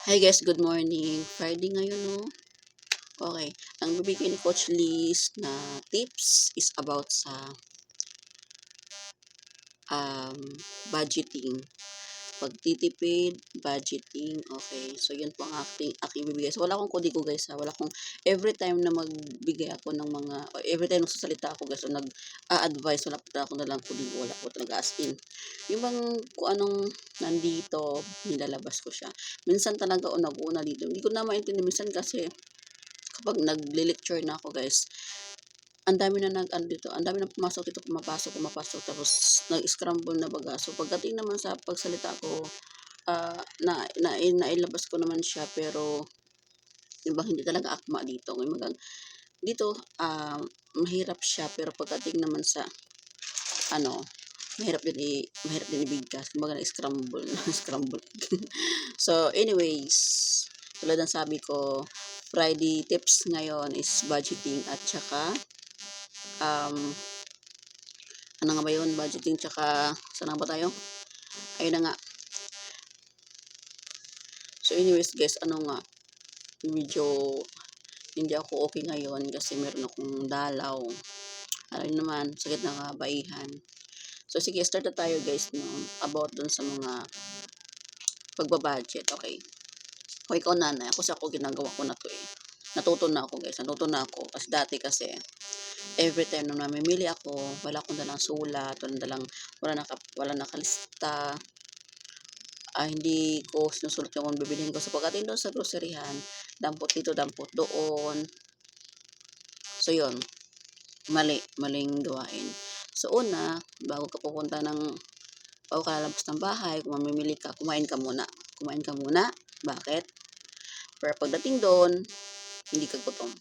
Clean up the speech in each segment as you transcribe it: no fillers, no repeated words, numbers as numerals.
Hi guys, good morning. Friday ngayon, no? Okay. Ang bibigay ni Coach Liz na tips is about sa um, budgeting. Pagtitipid, budgeting, okay. So, yun po ang aking bibigay. So, wala akong kodi ko guys ha. Wala akong, every time na magbigay ako ng mga, or every time nagsasalita ako guys, o nag-a-advise, wala po ako na lang kodi ko, wala po talaga as in. Yung bang kung anong nandito, nilalabas ko siya. Minsan talaga o nag-una dito. Hindi ko na maintindihan minsan kasi kapag nagle-lecture na ako guys, ang dami na ano dito, ang dami na pumasok dito, pumapasok, tapos nag-scramble na baga. So pagdating naman sa pagsalita ko, nailabas ko naman siya, pero yung bang hindi talaga akma dito. Ngayon dito, mahirap siya, pero pagdating naman sa ano, mahirap din ibigkas. Kumbaga na-scramble, scramble. So anyways, tulad ng sabi ko, Friday tips ngayon is budgeting at saka um, ano nga ba yun? Budgeting tsaka saan na ba tayo? Ayun na nga. So anyways guys, ano nga, medyo hindi ako okay ngayon kasi meron akong dalaw. Ano yun naman, sakit na kabaihan. So sige, start na tayo guys no, about dun sa mga pagbabudget. Okay. Kung ikaw nanay, ako ginagawa ko na to eh. Natuto na ako guys, natuto na ako. Kasi dati kasi, every time na namimili ako, wala akong dalang sulat, wala nakalista, hindi ko sinusulat yung bibilihin ko. So pagdating doon sa groceryhan, dampot dito, dampot doon. So yun, maling gawain. So una, bago ka lalabas ng bahay, kung mamimili ka, kumain ka muna. Kumain ka muna. Bakit? Pero pagdating doon, hindi ka gutom.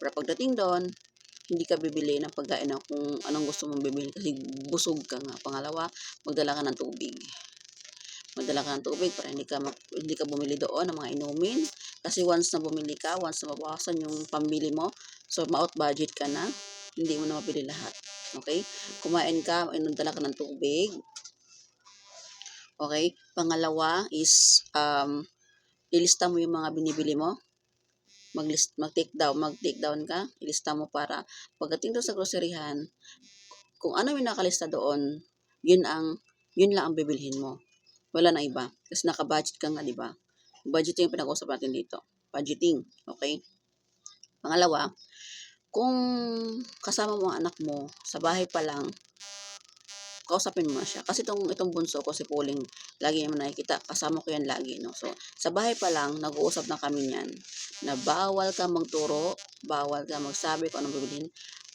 Pero pagdating doon, hindi ka bibili ng pagkain na kung anong gusto mong bibili kasi busog ka nga. Pangalawa, magdala ka ng tubig. Para hindi ka bumili doon ng mga inumin. Kasi once na bumili ka, once na mabawasan yung pambili mo, so ma-out budget ka na, hindi mo na mabili lahat. Okay? Kumain ka, dala ka ng tubig. Okay? Pangalawa is, ilista mo yung mga binibili mo. Mag-take down ka, ilista mo para pagdating doon sa groceryhan, kung ano yung nakalista doon, yun lang ang bibilhin mo. Wala na iba. Kasi naka-budget ka nga, di ba? Budgeting yung pinag-usap natin dito. Budgeting. Okay? Pangalawa, kung kasama mo ang anak mo, sa bahay pa lang, kausapin mo na siya. Kasi itong bunso ko, si Pauling, lagi naman nakikita, kasama ko yan lagi, no? So, sa bahay pa lang, nag-uusap na kami niyan, na bawal ka magturo, bawal ka magsabi kung anong bibilhin,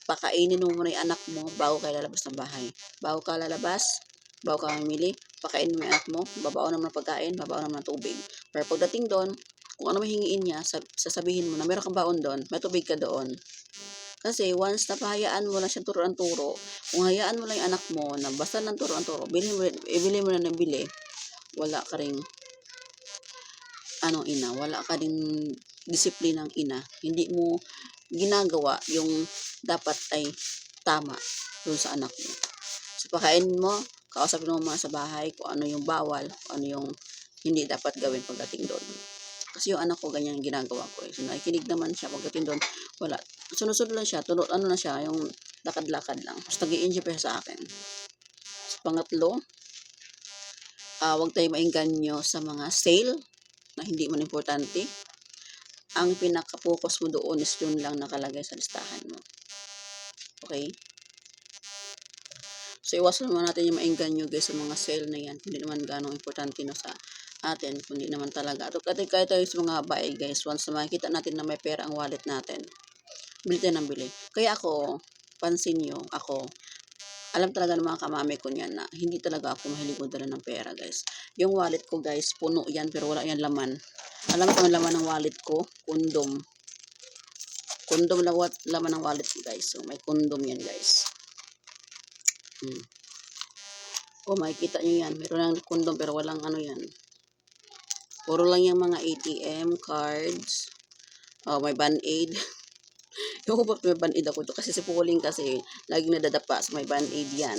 pakainin mo muna yung anak mo bago ka lalabas ng bahay. Bago ka mamili, pakainin mo yung anak mo, babaon naman ng pagkain, babaon naman ng tubig. Pero pagdating doon, kung ano mahingiin niya, sasabihin mo na meron kang baon doon, may tubig ka doon. Kasi once na pahayaan mo na siyang turo, kung hayaan mo lang yung anak mo na basta ng turo, ibili mo na ng bili, wala ka ring wala ka ring disiplinang ina. Hindi mo ginagawa yung dapat ay tama dun sa anak mo. So pakainin mo, kausapin mo mga sa bahay kung ano yung bawal, kung ano yung hindi dapat gawin pagdating doon. Kasi yung anak ko, ganyan yung ginagawa ko. So, nakikinig naman siya. Pagdating doon, wala. Sunod-sunod lang siya. Yung lakad-lakad lang. Tapos nag-i-enjoy pa siya sa akin. So, pangatlo, huwag tayo maingganyo sa mga sale na hindi man importante. Ang pinaka-focus mo doon is yun lang nakalagay sa listahan mo. Okay? So, iwasan naman natin yung maingganyo guys sa mga sale na yan. Hindi naman ganong importante no sa atin, kundi naman talaga. At kahit tayo sa mga bae guys, once na makikita natin na may pera ang wallet natin, bili tayo ng bili. Kaya ako, pansin nyo, alam talaga ng mga kamami ko niyan na hindi talaga ako mahilig magdala ng pera guys. Yung wallet ko guys, puno yan pero wala yan laman. Alam mo kung ang laman ng wallet ko? Kondom. Kondom lang laman ng wallet ko guys. So may kondom yan guys. Oh, makikita nyo yan. Meron lang kondom pero walang yan. Puro lang yung mga ATM, cards, may band-aid. Yung ba't may band-aid ako ito? Kasi si Pauling kasi, laging nadadapa sa may band-aid yan.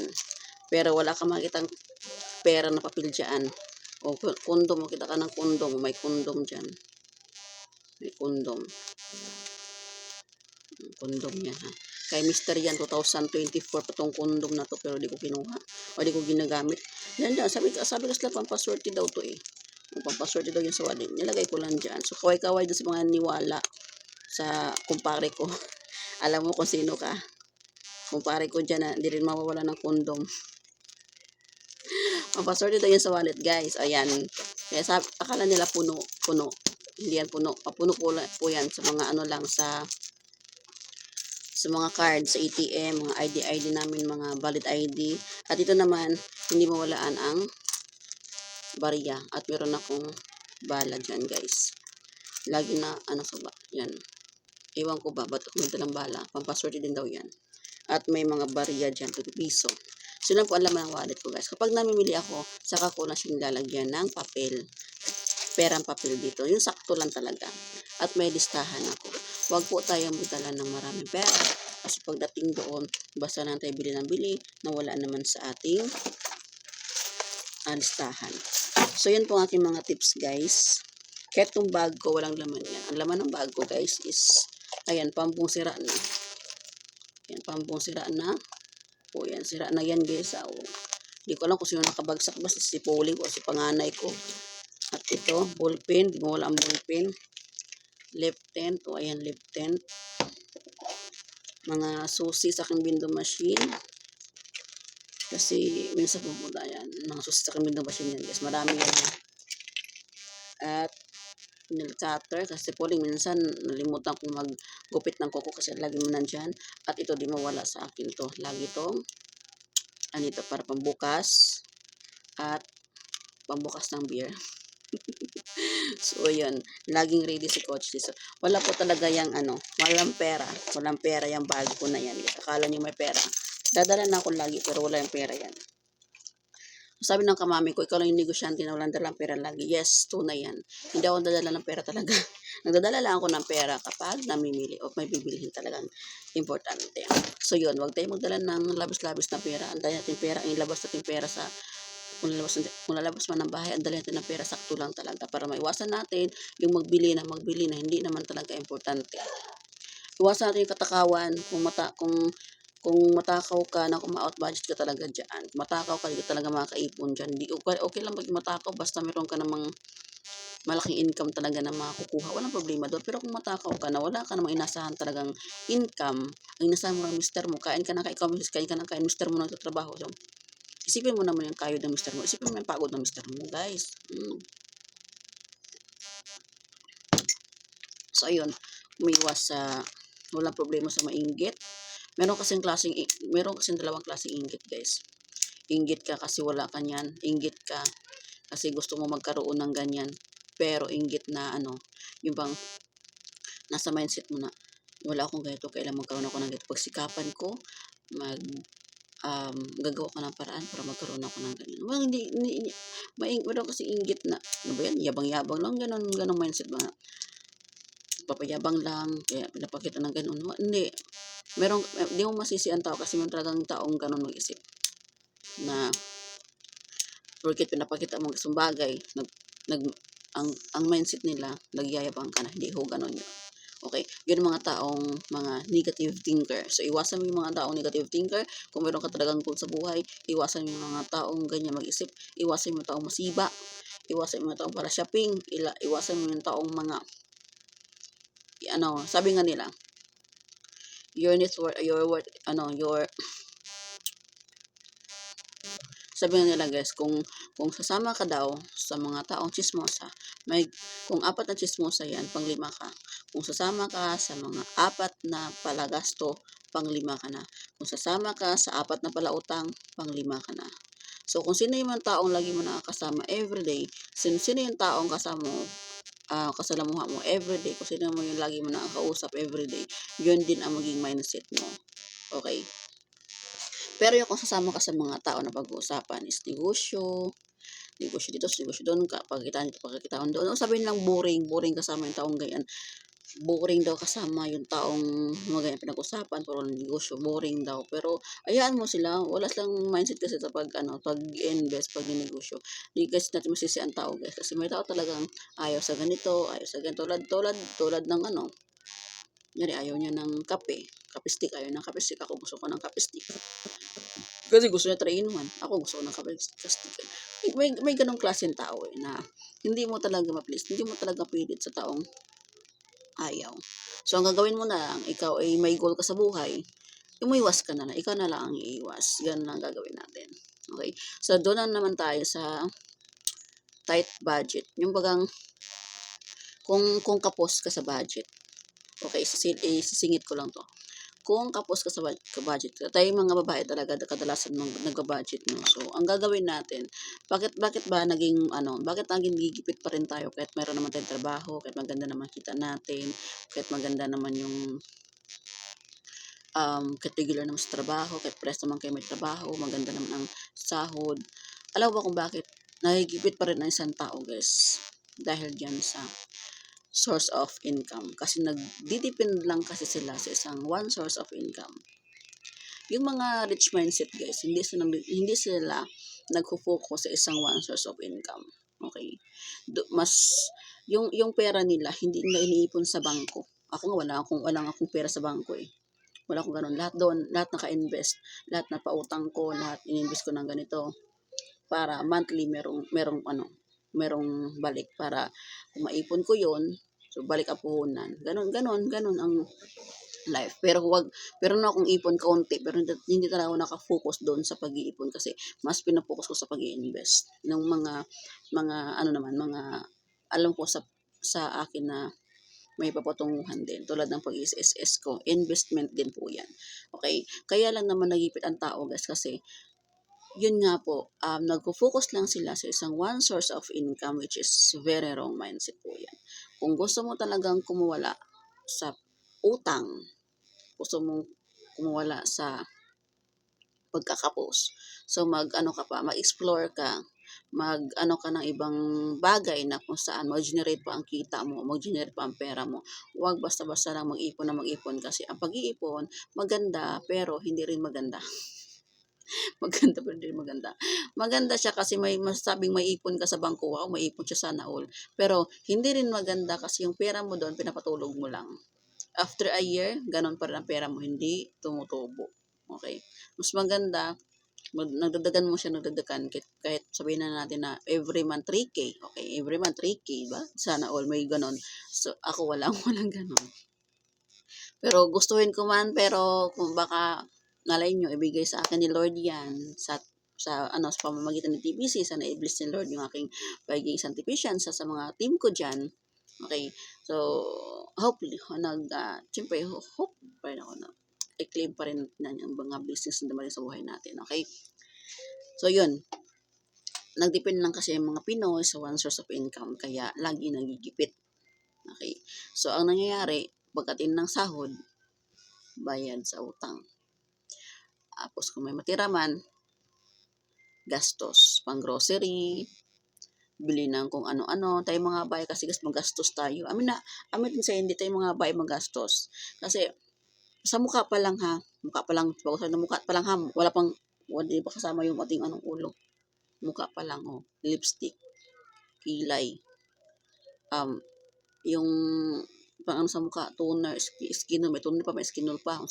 Pero wala kang makitang pera na papel dyan. O kondom, makita ka ng kondom, may kondom dyan. May kondom. Kondom yan ha. Kay Mr. yan, 2024 pa tong kondom na to, pero di ko kinuha. O di ko ginagamit. Yan dyan, sabi ko sila pampaswerte daw to eh. Pampaswerte daw yun sa wallet. Nilagay ko lang dyan. So kaway-kaway dun sa mga niwala sa kumpare ko. Alam mo kung sino ka. Kumpare ko dyan na hindi rin mawawala ng kondom. Pampaswerte daw yun sa wallet guys. Ayan. Kaya akala nila puno. Hindi yan puno. Papuno po yan sa mga ano lang sa mga card, sa ATM, mga ID namin, mga valid ID. At ito naman, hindi mawalaan ang barya. At meron akong bala dyan, guys. Lagi na, ano sa ba? Yan. Ewan ko ba, ba't may dalang bala? Pampaswerte din daw yan. At may mga barya dyan, 2 piso. So, lang po ang laman ng wallet ko, guys. Kapag namimili ako, saka ko na siyang lalagyan ng papel. Perang papel dito. Yung sakto lang talaga. At may listahan ako. Huwag po tayong magdala ng maraming pera. Kasi pagdating doon, basta lang tayo bili ng bili na wala naman sa ating listahan. So, yan po ang aking mga tips, guys. Kahit itong bag ko, walang laman yan. Ang laman ng bag ko, guys, is, ayan, pampung sira na. Ayan, pampung sira na. O, yan, sira na yan, guys. O, hindi ko alam kung sino nakabagsak. Basta si Pauling o si panganay ko. At ito, ballpen. Di mo wala ang ballpen. Left hand. O, ayan, left hand. Mga susi sa aking window machine. Kasi, minsan pumunta yan. Mga susi sa aking window machine yan, guys. Marami yan. At, nail cutter. Kasi po minsan, nalimutan kong maggupit ng kuko kasi lagi mo nandyan. At ito, di mawala sa akin to. Lagi itong, anito, para pambukas. At, pambukas ng beer. So, yun. Laging ready si Coach. So, wala po talaga yung walang pera. Walang pera yung bag ko na yan. Akala nyo may pera. Dadala na ako lagi pero wala yung pera yan. Sabi ng kamami ko, ikaw lang yung negosyante na walang dalang pera lagi. Yes, tunay yan. Hindi ako dadala ng pera talaga. Nagdadala lang ako ng pera kapag namimili o may bibilihin talagang importante. So, yun. Huwag tayo magdala ng labis-labis na pera. Antayin natin pera. Ilabas natin pera sa kung lalabas man ng bahay, ang dali natin ng pera, sakto lang talaga para maiwasan natin yung magbili na hindi naman talaga importante. Iwasan natin yung katakawan, kung matakaw ka na kung ma-out budget ka talaga dyan. Kung matakaw ka, hindi ka talaga makakaipon dyan. Okay lang maging matakaw basta meron ka namang malaking income talaga na makukuha. Walang problema doon. Pero kung matakaw ka na, wala ka namang inasahan talagang income, ang inasahan mo ng mister mo, kain ka na kain mister mo nagtatrabaho. So, isipin mo naman yung kayod ng mister mo. Isipin mo yung pagod ng mister mo, guys. So, ayun. Umiwas sa walang problema sa mainggit. Meron kasing dalawang klaseng inggit, guys. Inggit ka kasi wala ka niyan. Inggit ka kasi gusto mo magkaroon ng ganyan. Pero inggit na yung bang nasa mindset mo na, wala akong ganito, kailan magkaroon ako ng ganito. Pagsikapan ko, gagawa ko ng paraan para magkaroon ako ng ganyan. Well, meron kasi inggit na, ano ba yan, yabang-yabang lang, ganun mindset ba, papayabang lang, kaya pinapakita ng ganun. Hindi, hindi mo masisi ang tao kasi meron talagang taong ganun mag-isip, na, porket pinapakita mo isang bagay, ang mindset nila, nagyayabang ka na, hindi ho ganun yun. Okay? Yun ang mga taong mga negative thinker. So, iwasan mo yung mga taong negative thinker. Kung meron ka talagang goal sa buhay, iwasan mo yung mga taong ganyan mag-isip. Iwasan mo yung taong masiba. Iwasan mo yung taong para shopping. Iwasan mo yung taong mga, sabi nga nila, sabi nga nila guys, kung sasama ka daw sa mga taong chismosa, kung 4 na chismosa yan, pang 5 ka. Kung sasama ka sa mga 4 na palagasto, pang 5 ka na. Kung sasama ka sa 4 na palautang, pang 5 ka na. So, kung sino yung taong lagi mo nakakasama everyday, sino yung taong kasama mo, kasalamuha mo everyday, kung sino mo yung lagi mo nakakausap everyday, yun din ang maging mindset mo. Okay? Pero yung kung sasama ka sa mga tao na pag-uusapan is negosyo dito, negosyo doon, pagkitaan dito, pagkitaan doon. Sabihin lang boring kasama yung taong ganyan. boring daw kasama yung taong mga ganyan pinag-usapan, puro negosyo, boring daw. Pero hayaan mo sila, wala silang mindset kasi sa pag-invest, pag negosyo. Di kasi natin masisi ang tao guys. Kasi may tao talagang ayaw sa ganito, ayaw sa ganito. Tulad ng Nyari, ayaw niya ng kape. Kape stick, ayaw ng kape stick. Ako gusto ko ng kape stick. Kasi gusto niya 3-in-1. Ako gusto ko ng kape stick. May ganong klaseng tao na hindi mo talaga ma-please. Hindi mo talaga pilit sa taong ayaw. So, ang gagawin mo na lang, ikaw ay may goal ka sa buhay, umiwas ka na lang. Ikaw na lang ang iiwas. Ganun ang gagawin natin. Okay? So, doon na naman tayo sa tight budget. Yung bagang, kung kapos ka sa budget, okay, sisingit ko lang to. Kung kapos ka sa budget, tayo mga babae talaga kadalasan nag-budget no. So, ang gagawin natin, bakit ba bakit naging gigipit pa rin tayo kahit meron naman tayong trabaho, kahit maganda naman kita natin, kahit maganda naman yung kahit regular naman sa trabaho, kahit press naman kayo may trabaho, maganda naman ang sahod. Alam mo ba kung bakit nagigipit pa rin ang isang tao, guys? Dahil dyan sa source of income. Kasi nagdidepend lang kasi sila sa isang one source of income. Yung mga rich mindset guys, hindi sila nagfo-focus sa isang one source of income. Okay? Mas yung pera nila hindi nila iniipon sa bangko. Ako nga wala akong pera sa bangko eh. Wala akong ganun. Lahat naka-invest. Lahat na pautang ko, lahat ininvest ko ng ganito para monthly merong balik para kung maipon ko 'yon, so balik ang puhunan. Ganon ang life. Pero na akong ipon kaunti, pero hindi talaga ako naka-focus doon sa pag-iipon kasi mas pina-focus ko sa pag-i-invest ng mga alam ko sa akin na may papatunguhan din tulad ng pag-SSS ko, investment din po 'yan. Okay? Kaya lang naman nagipit ang tao guys kasi yun nga po, nagfo-focus lang sila sa isang one source of income which is very wrong mindset po yan. Kung gusto mo talagang kumuwala sa utang, gusto mong kumuwala sa pagkakapos, so mag-explore ka, mag-ano ka ng ibang bagay na kung saan mag-generate pa ang kita mo, mag-generate pa ang pera mo. Huwag basta-basta lang mag-ipon kasi ang pag-iipon, maganda pero hindi rin maganda. Maganda pa rin maganda. Maganda siya kasi may masasabing may ipon ka sa bangko. Wow, may ipon siya sana all. Pero hindi rin maganda kasi yung pera mo doon, pinapatulog mo lang. After a year, ganun pa rin ang pera mo, hindi tumutubo. Okay? Mas maganda, nagdadagan mo siya, kahit sabihin na natin na every month 3K. Okay, every month 3K ba? Sana all may ganun. So, ako walang ganun. Pero gustuhin ko man, pero kung baka nalay nyo, ibigay sa akin ni Lord yan sa pamamagitan ng TBC, sana i-bless ni Lord yung aking pagiging sanctification sa mga team ko dyan. Okay, so hopefully, siyempre, hope pa rin ako na i-claim pa rin na yung mga business na naman sa buhay natin. Okay, so yun, nagdepend lang kasi yung mga Pinoy sa one source of income, kaya lagi nagigipit. Okay, so ang nangyayari, pagdating ng sahod, bayad sa utang. Tapos kung may matira man, gastos, pang grocery, bili ng kung ano-ano. Tayo mga bahay kasi guys, magastos tayo. Amin din sa hindi tayo mga bahay magastos. Kasi sa mukha pa lang ha, pag sa mukha pa lang ha, wala pa kasama yung ating ulo. Mukha pa lang lipstick, kilay, yung pang sa mukha, toner, skin, may toner pa, may skinol pa,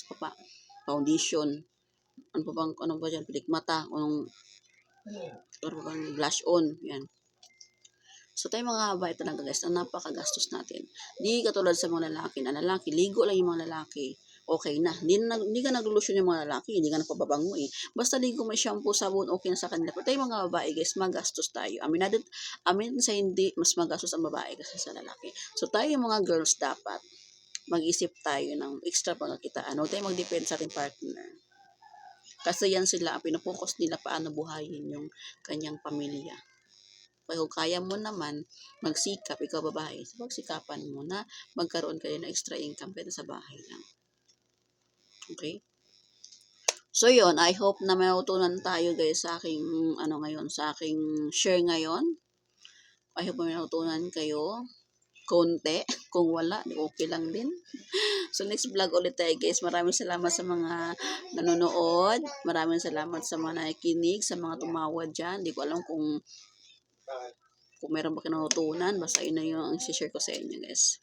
foundation, ano ba dyan, pilik mata, ano pa bang blush on, yan. So tayo mga babae talaga guys, ang napakagastos natin. Di katulad sa mga lalaki, ligo lang yung mga lalaki, okay na. Hindi ka naglulusyon yung mga lalaki, hindi ka nagpapabango eh. Basta ligo may shampoo, sabon, okay na sa kanila. Pero tayo mga babae guys, magastos tayo. Amin sa hindi, mas magastos ang babae kasi sa lalaki. So tayo yung mga girls dapat, mag-isip tayo ng extra pagkakitaan. Huwag tayo mag-depend sa ating partner. Kasi yan sila, ang pinapokus nila paano buhayin yung kanyang pamilya. Kung kaya mo naman magsikap, ikaw babae, pagsikapan mo na magkaroon kayo ng extra income kahit sa bahay lang. Okay? So yun, I hope na matutunan tayo guys sa aking sa aking share ngayon. I hope may matutunan kayo. konti. Kung wala, okay lang din. So, next vlog ulit tayo, guys. Maraming salamat sa mga nanonood. Maraming salamat sa mga nakikinig, sa mga tumawad dyan. Hindi ko alam kung meron ba kinutunan. Basta yun na yung share ko sa inyo, guys.